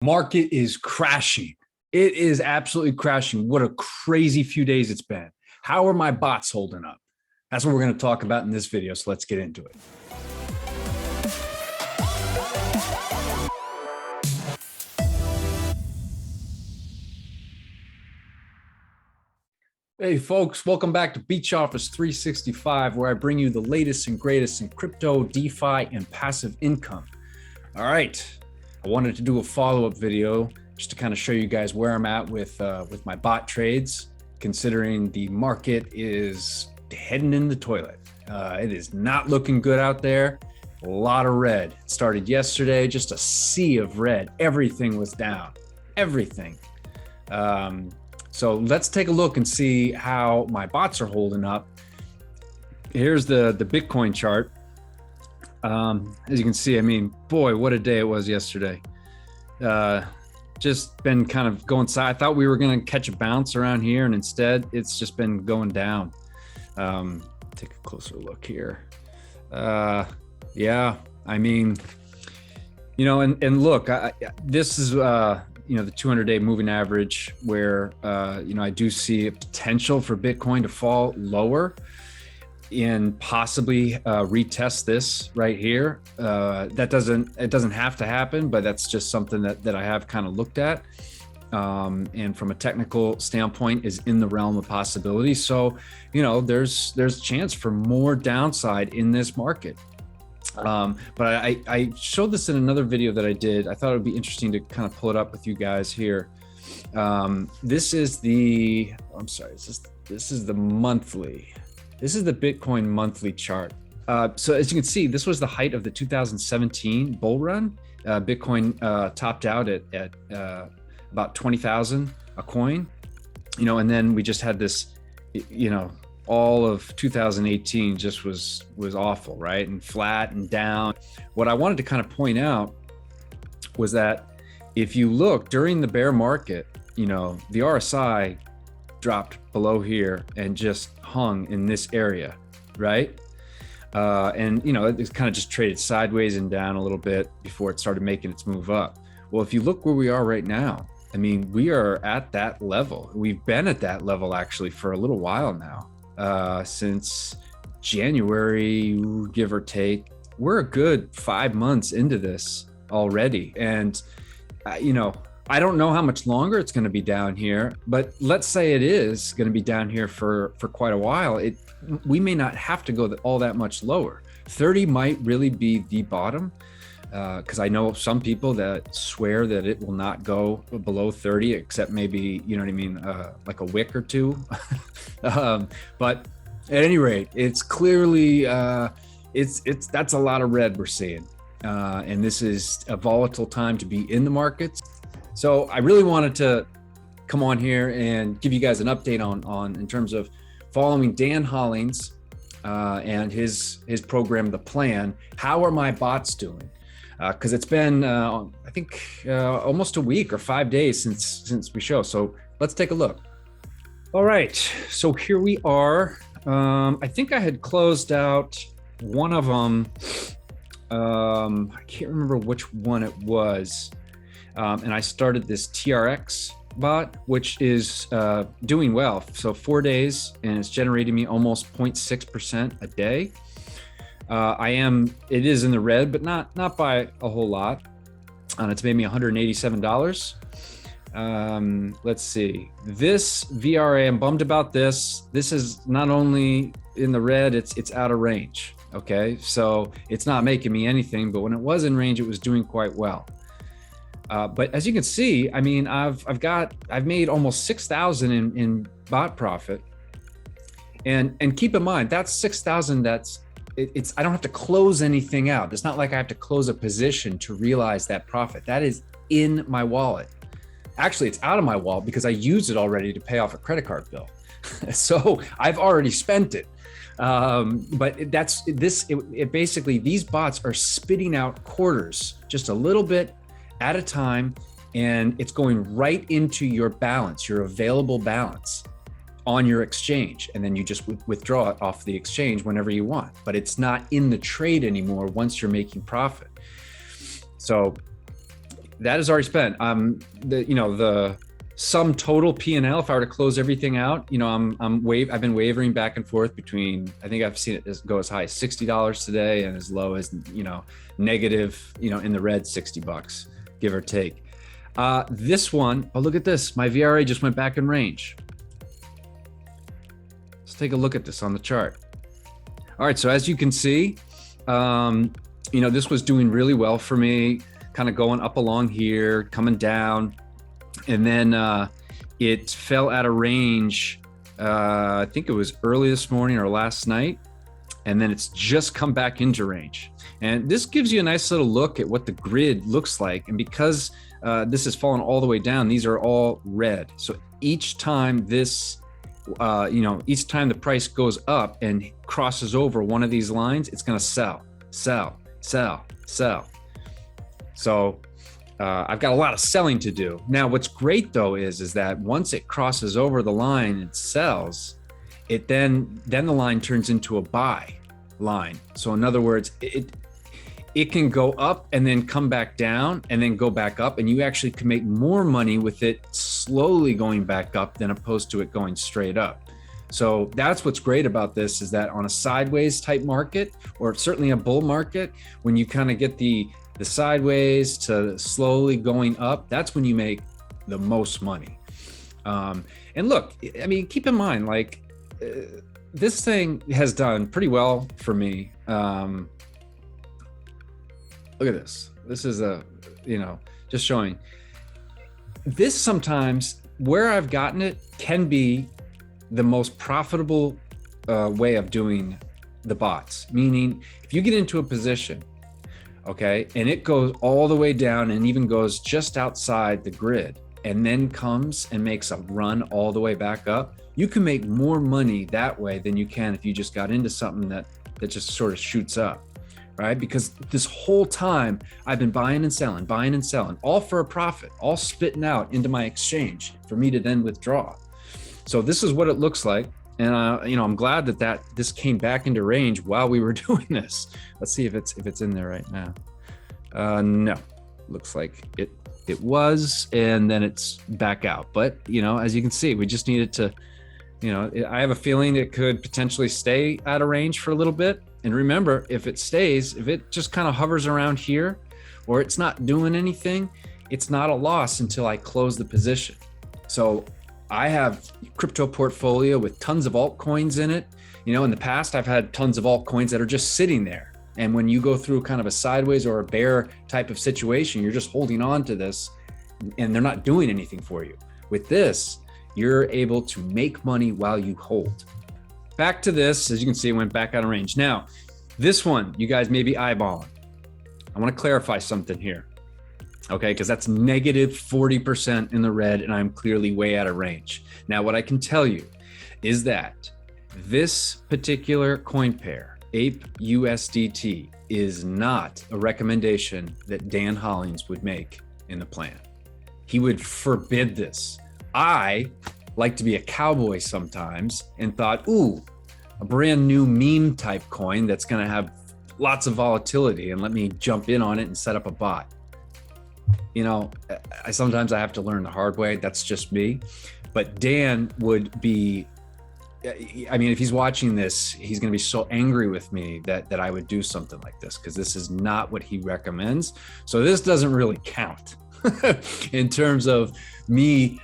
Market is crashing. It is absolutely crashing. What a crazy few days it's been. How are my bots holding up? That's what we're going to talk about in this video. So let's get into it. Hey folks, welcome back to Beach Office 365, where I bring you the latest and greatest in crypto, DeFi, and passive income. All right, I wanted to do a follow-up video just to kind of show you guys where I'm at with my bot trades, considering the market is heading in the toilet. It is not looking good out there. A lot of red. It started yesterday, just a sea of red. Everything was down, everything. So let's take a look and see how my bots are holding up. Here's the Bitcoin chart. As you can see, I mean, boy, what a day it was yesterday. Just been kind of going side. I thought we were going to catch a bounce around here, and instead it's just been going down. Take a closer look here. Yeah, I mean, you know, and look, this is, you know, the 200-day moving average where, you know, I do see a potential for Bitcoin to fall lower and possibly retest this right here. It doesn't have to happen, but that's just something that I have kind of looked at. And from a technical standpoint is in the realm of possibility. So, you know, there's a chance for more downside in this market. But I showed this in another video that I did. I thought it would be interesting to kind of pull it up with you guys here. This is the, I'm sorry, this is the monthly. This is the Bitcoin monthly chart. So as you can see, this was the height of the 2017 bull run. Bitcoin topped out at about 20,000 a coin, you know, and then we just had this, you know, all of 2018 just was awful, right? And flat and down. What I wanted to kind of point out was that if you look during the bear market, you know, the RSI dropped below here and just hung in this area, right? And, you know, it's kind of just traded sideways and down a little bit before it started making its move up. Well, if you look where we are right now, I mean, we are at that level. We've been at that level actually for a little while now. Since January, give or take. We're a good 5 months into this already. And, you know, I don't know how much longer it's going to be down here, but let's say it is going to be down here for quite a while. We may not have to go all that much lower. 30 might really be the bottom. Because I know some people that swear that it will not go below 30, except maybe, you know what I mean, like a wick or two. But at any rate, it's clearly, that's a lot of red we're seeing. And this is a volatile time to be in the markets. So I really wanted to come on here and give you guys an update on in terms of following Dan Hollings and his program, The Plan. How are my bots doing? Because it's been, I think, almost a week or 5 days since we show. So let's take a look. All right, so here we are. I think I had closed out one of them. I can't remember which one it was. And I started this TRX bot, which is doing well. So 4 days, and it's generating me almost 0.6% a day. It is in the red, but not by a whole lot. It's made me $187. Let's see, this VRA, I'm bummed about this. This is not only in the red, it's out of range. Okay, so it's not making me anything, but when it was in range, it was doing quite well. But as you can see, I mean, I've made almost 6,000 in bot profit, and keep in mind that's 6,000. I don't have to close anything out. It's not like I have to close a position to realize that profit. That is in my wallet. Actually, it's out of my wallet because I used it already to pay off a credit card bill. So I've already spent it. But it basically, these bots are spitting out quarters just a little bit at a time, and it's going right into your balance, your available balance on your exchange, and then you just withdraw it off the exchange whenever you want. But it's not in the trade anymore once you're making profit. So That is already spent. The sum total P&L, if I were to close everything out, I've been wavering back and forth between, I think I've seen it go as high as $60 today and as low as, negative, in the red $60, give or take. This one, oh, look at this. My VRA just went back in range. Let's take a look at this on the chart. All right, so as you can see, this was doing really well for me, kind of going up along here, coming down, and then it fell out of range. I think it was early this morning or last night, and then it's just come back into range. And this gives you a nice little look at what the grid looks like. And because this has fallen all the way down, these are all red. So each time each time the price goes up and crosses over one of these lines, it's going to sell, sell, sell, sell. So I've got a lot of selling to do. Now, what's great though is that once it crosses over the line and sells, it then the line turns into a buy line. So in other words, it can go up and then come back down and then go back up, and you actually can make more money with it slowly going back up than opposed to it going straight up. So that's what's great about this, is that on a sideways type market, or certainly a bull market, when you kind of get the sideways to slowly going up, that's when you make the most money. And look, I mean, keep in mind, like this thing has done pretty well for me. Look at this. This is just showing this. Sometimes where I've gotten it can be the most profitable way of doing the bots. Meaning if you get into a position, okay, and it goes all the way down and even goes just outside the grid and then comes and makes a run all the way back up, you can make more money that way than you can if you just got into something that just sort of shoots up. Right? Because this whole time I've been buying and selling, all for a profit, all spitting out into my exchange for me to then withdraw. So this is what it looks like. And I'm glad that this came back into range while we were doing this. Let's see if it's in there right now. No, looks like it was, and then it's back out. But as you can see, we just needed to, I have a feeling it could potentially stay out of range for a little bit. And remember, if it just kind of hovers around here, or it's not doing anything, it's not a loss until I close the position. So I have crypto portfolio with tons of altcoins in it. In the past, I've had tons of altcoins that are just sitting there. And when you go through kind of a sideways or a bear type of situation, you're just holding on to this and they're not doing anything for you. With this, you're able to make money while you hold. Back to this, as you can see, it went back out of range. Now, this one, you guys may be eyeballing. I want to clarify something here, okay? Because that's negative 40% in the red, and I'm clearly way out of range. Now, what I can tell you is that this particular coin pair, Ape USDT, is not a recommendation that Dan Hollings would make in the plan. He would forbid this. I like to be a cowboy sometimes and thought, ooh, a brand new meme type coin that's going to have lots of volatility, and let me jump in on it and set up a bot. Sometimes I have to learn the hard way. That's just me. But Dan would be, if he's watching this, he's going to be so angry with me that I would do something like this, because this is not what he recommends. So this doesn't really count in terms of me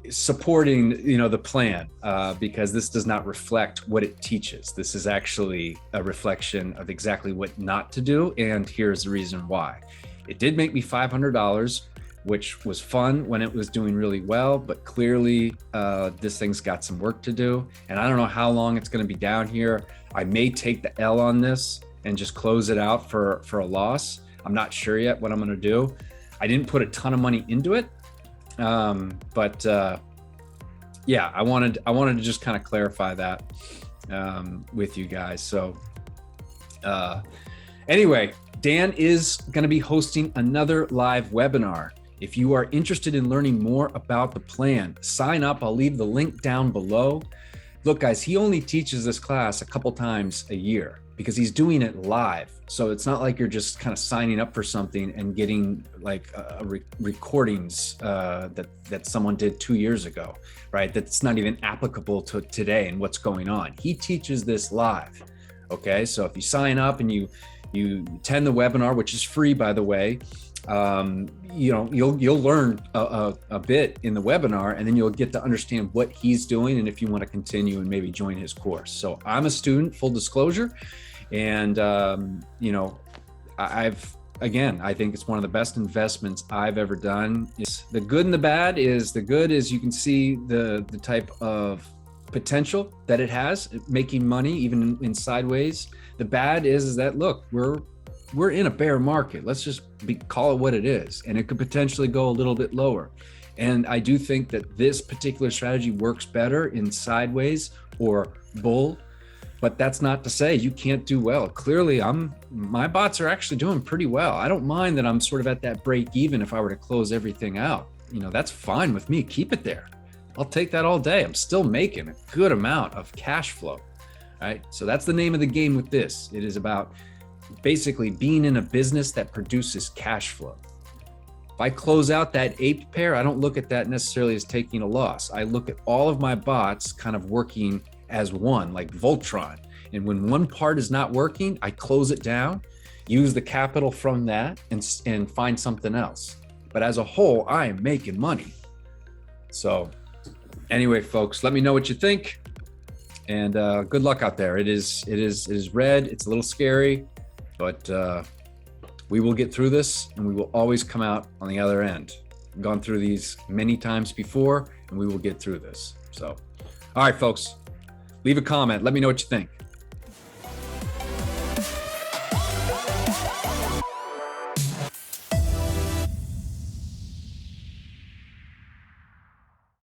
supporting the plan, because this does not reflect what it teaches. This is actually a reflection of exactly what not to do, and here's the reason why. It did make me $500, which was fun when it was doing really well, but clearly this thing's got some work to do, and I don't know how long it's going to be down here. I may take the L on this and just close it out for a loss. I'm not sure yet what I'm going to do. I didn't put a ton of money into it. But I wanted to just kind of clarify that with you guys. So anyway, Dan is going to be hosting another live webinar. If you are interested in learning more about the plan, sign up. I'll leave the link down below. Look, guys, he only teaches this class a couple times a year. because he's doing it live. So it's not like you're just kind of signing up for something and getting like recordings that someone did 2 years ago, right? That's not even applicable to today and what's going on. He teaches this live. Okay, so if you sign up and you attend the webinar, which is free, by the way, you'll learn a bit in the webinar, and then you'll get to understand what he's doing and if you want to continue and maybe join his course. So I'm a student, full disclosure, and I think it's one of the best investments I've ever done. It's the good and the bad. Is the good is you can see the type of potential that it has, making money even in sideways. The bad is that, look, we're in a bear market. Let's just call it what it is, and it could potentially go a little bit lower. And I do think that this particular strategy works better in sideways or bull, but that's not to say you can't do well. Clearly, my bots are actually doing pretty well. I don't mind that I'm sort of at that break even if I were to close everything out. That's fine with me. Keep it there. I'll take that all day. I'm still making a good amount of cash flow. Right? So that's the name of the game with this. It is about basically being in a business that produces cash flow. If I close out that aped pair, I don't look at that necessarily as taking a loss. I look at all of my bots kind of working as one, like Voltron. And when one part is not working, I close it down, use the capital from that, and find something else. But as a whole, I am making money. So anyway, folks, let me know what you think, and good luck out there. It is red. It's a little scary, but we will get through this, and we will always come out on the other end. I've gone through these many times before, and we will get through this. So, all right, folks, leave a comment. Let me know what you think.